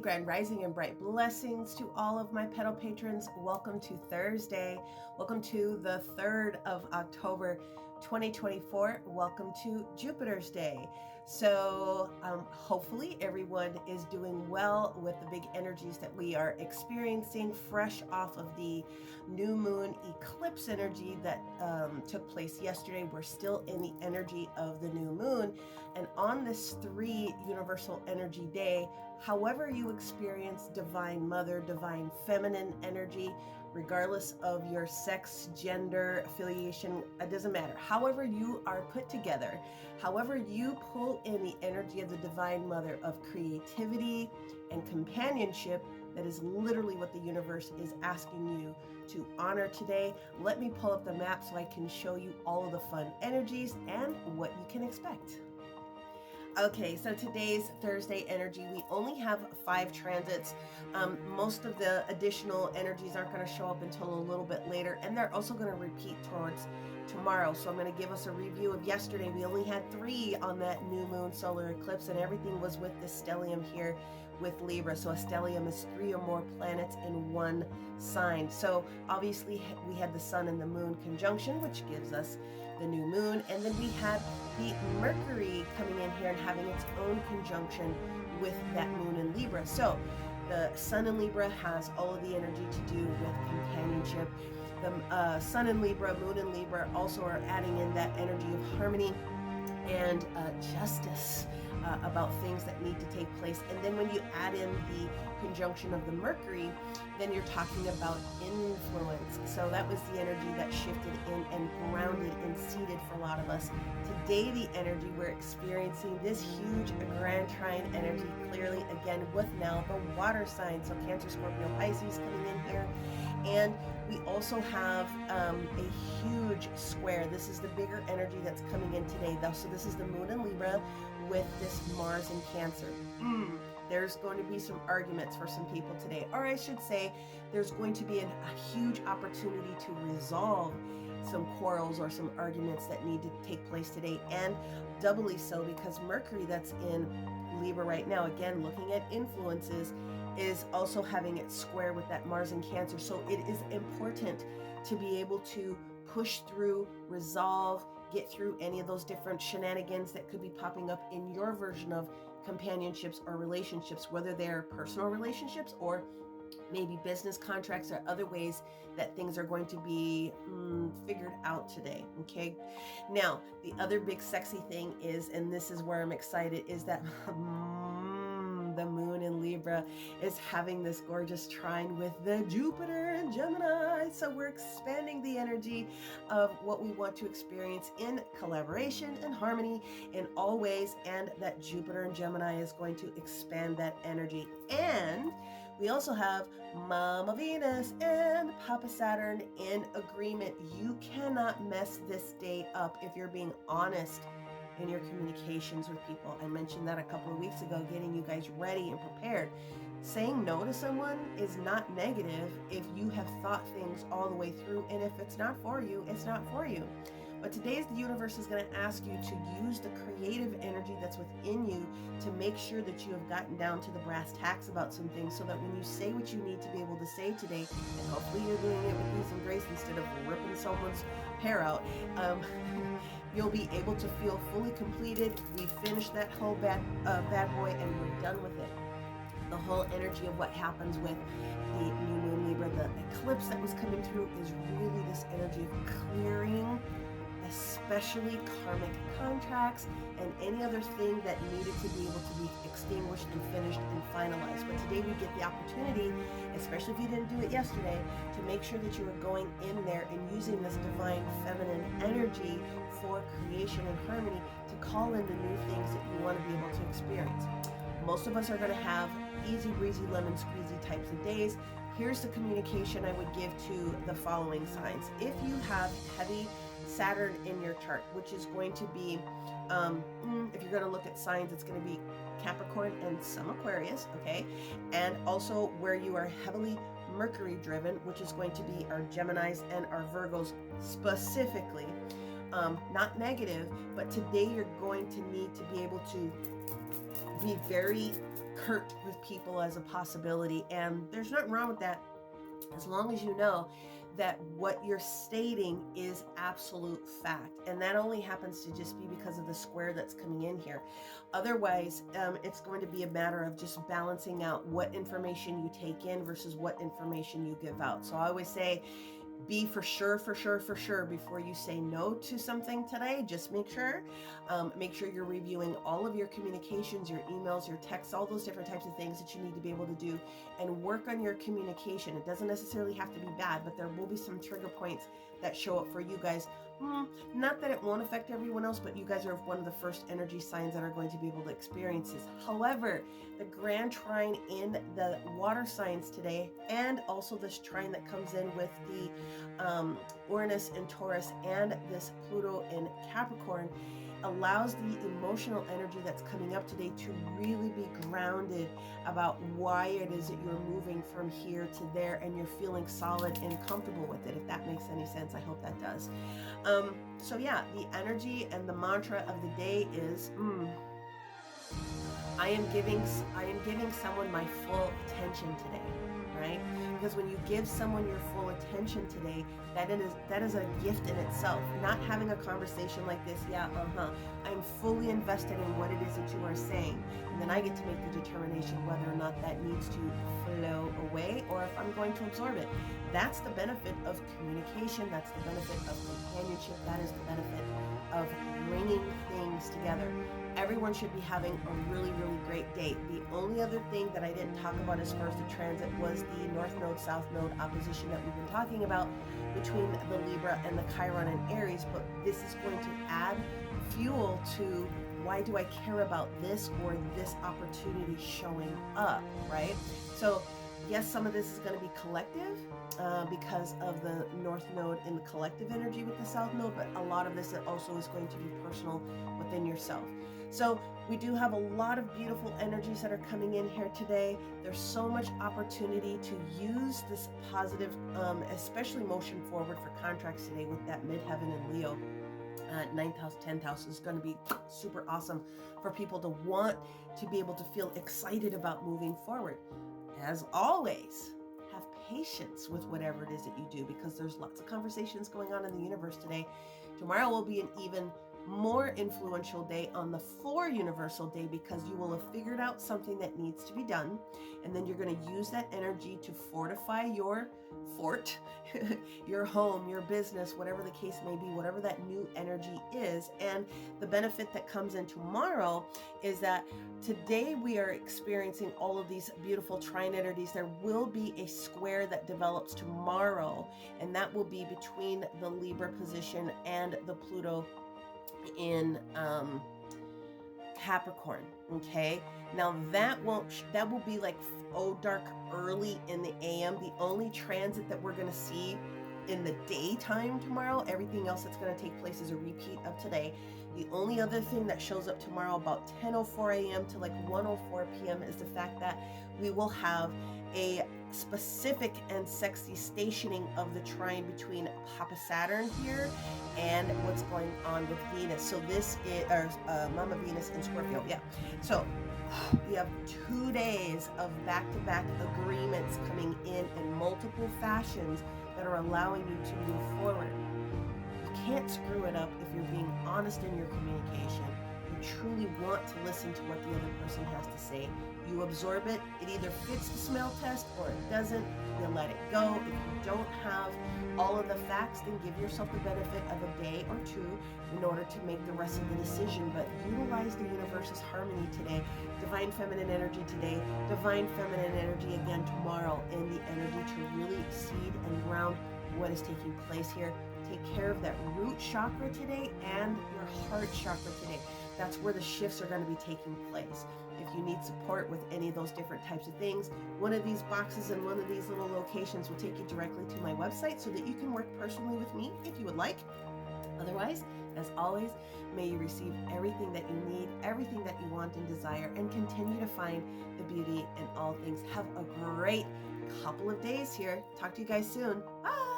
grand rising and bright blessings to all of my petal patrons. Welcome to Thursday. Welcome to the 3rd of October 2024. Welcome to Jupiter's Day. So hopefully everyone is doing well with the big energies that we are experiencing fresh off of the new moon eclipse energy that took place yesterday. We're still in the energy of the new moon, and on this 3 universal energy day, however you experience divine mother, divine feminine energy, regardless of your sex, gender, affiliation, it doesn't matter. However you are put together, however you pull in the energy of the divine mother of creativity and companionship, that is literally what the universe is asking you to honor today. Let me pull up the map so I can show you all of the fun energies and what you can expect. Okay, so today's Thursday energy, we only have 5 transits. Most of the additional energies aren't going to show up until a little bit later, and they're also going to repeat towards tomorrow. So I'm going to give us a review of yesterday. We only had 3 on that new moon solar eclipse, and everything was with the stellium here with Libra. So a stellium is 3 or more planets in one sign. So obviously we had the sun and the moon conjunction, which gives us the new moon, and then we had the Mercury coming in here and having its own conjunction with that moon in Libra. So the sun in Libra has all of the energy to do with companionship. The sun in Libra, moon in Libra also are adding in that energy of harmony and justice about things that need to take place. And then when you add in the conjunction of the Mercury, then you're talking about influence. So that was the energy that shifted in and grounded and seated for a lot of us. Today, the energy we're experiencing this huge grand trine energy clearly again with now the water sign. So Cancer, Scorpio, Pisces coming in here. And we also have a huge square. This is the bigger energy that's coming in today, though. So this is the moon in Libra with this Mars in Cancer. There's going to be some arguments for some people today, or I should say there's going to be a huge opportunity to resolve some quarrels or some arguments that need to take place today, and doubly so because Mercury that's in Libra right now, again looking at influences, is also having it square with that Mars in Cancer. So it is important to be able to push through, resolve, get through any of those different shenanigans that could be popping up in your version of companionships or relationships, whether they're personal relationships or maybe business contracts or other ways that things are going to be figured out today. Okay, now the other big sexy thing is, and this is where I'm excited, is that the moon in Libra is having this gorgeous trine with the Jupiter in Gemini. So we're expanding the energy of what we want to experience in collaboration and harmony in all ways, and that Jupiter in Gemini is going to expand that energy. And we also have Mama Venus and Papa Saturn in agreement. You cannot mess this day up if you're being honest in your communications with people. I mentioned that a couple of weeks ago, getting you guys ready and prepared. Saying no to someone is not negative if you have thought things all the way through, and if it's not for you, it's not for you. But today the universe is going to ask you to use the creative energy that's within you to make sure that you have gotten down to the brass tacks about some things, so that when you say what you need to be able to say today, and hopefully you're doing it with ease and grace instead of ripping someone's hair out, you'll be able to feel fully completed. We finished that whole bad boy and we're done with it. The whole energy of what happens with the new moon Libra, the eclipse that was coming through, is really this energy of clearing, especially karmic contracts and any other thing that needed to be able to be extinguished and finished and finalized. But today we get the opportunity, especially if you didn't do it yesterday, to make sure that you are going in there and using this divine feminine energy for creation and harmony to call in the new things that you want to be able to experience. Most of us are going to have easy breezy lemon squeezy types of days. Here's the communication I would give to the following signs. If you have heavy Saturn in your chart, which is going to be, if you're going to look at signs, it's going to be Capricorn and some Aquarius, okay? And also where you are heavily Mercury driven, which is going to be our Geminis and our Virgos specifically. Not negative, but today you're going to need to be able to be very curt with people as a possibility. And there's nothing wrong with that, as long as you know that what you're stating is absolute fact. And that only happens to just be because of the square that's coming in here. Otherwise, it's going to be a matter of just balancing out what information you take in versus what information you give out. So I always say, be for sure before you say no to something today. Just make sure you're reviewing all of your communications, your emails, your texts, all those different types of things that you need to be able to do, and work on your communication. It doesn't necessarily have to be bad, but there will be some trigger points that show up for you guys. Not that it won't affect everyone else, but you guys are one of the first energy signs that are going to be able to experience this. However, the grand trine in the water signs today, and also this trine that comes in with the Uranus in Taurus and this Pluto in Capricorn, allows the emotional energy that's coming up today to really be grounded about why it is that you're moving from here to there, and you're feeling solid and comfortable with it, if that makes any sense. I hope that does. So yeah, the energy and the mantra of the day is I am giving someone my full attention today, right? Because when you give someone your full attention today, that is a gift in itself. Not having a conversation like this, I'm fully invested in what it is that you are saying, and then I get to make the determination whether or not that needs to flow away or if I'm going to absorb it. That's the benefit of communication. That's the benefit of companionship. That is the benefit of bringing things together. Everyone should be having a really, really great day. The only other thing that I didn't talk about as far as the transit was the North Node, South Node opposition that we've been talking about between the Libra and the Chiron and Aries, but this is going to add fuel to why do I care about this or this opportunity showing up, right? So yes, some of this is going to be collective because of the North Node in the collective energy with the South Node, but a lot of this also is going to be personal within yourself. So we do have a lot of beautiful energies that are coming in here today. There's so much opportunity to use this positive, especially motion forward for contracts today with that midheaven in Leo. 9th house, 10th house is going to be super awesome for people to want to be able to feel excited about moving forward. As always, have patience with whatever it is that you do, because there's lots of conversations going on in the universe today. Tomorrow will be an even more influential day on the 4 universal day, because you will have figured out something that needs to be done, and then you're going to use that energy to fortify your fort, your home, your business, whatever the case may be, whatever that new energy is. And the benefit that comes in tomorrow is that today we are experiencing all of these beautiful trine energies. There will be a square that develops tomorrow, and that will be between the Libra position and the Pluto in Capricorn. Okay, now that will be like dark early in the AM. The only transit that we're going to see in the daytime tomorrow, everything else that's going to take place is a repeat of today. The only other thing that shows up tomorrow about 10:04 a.m. to like 1:04 p.m. is the fact that we will have a specific and sexy stationing of the trine between Papa Saturn here and what's going on with Venus. So this is Mama Venus in Scorpio. Yeah. So we have 2 days of back-to-back agreements coming in multiple fashions that are allowing you to move forward. You can't screw it up if you're being honest in your communication. You truly want to listen to what the other person has to say. You absorb it. It either fits the smell test or it doesn't. You let it go. If you don't have all of the facts, then give yourself the benefit of a day or 2 in order to make the rest of the decision. But utilize the universe's harmony today. Divine feminine energy today. Divine feminine energy again tomorrow. And the energy to really seed and ground what is taking place here. Take care of that root chakra today and your heart chakra today. That's where the shifts are going to be taking place. If you need support with any of those different types of things, one of these boxes and one of these little locations will take you directly to my website so that you can work personally with me if you would like. Otherwise, as always, may you receive everything that you need, everything that you want and desire, and continue to find the beauty in all things. Have a great couple of days here. Talk to you guys soon. Bye.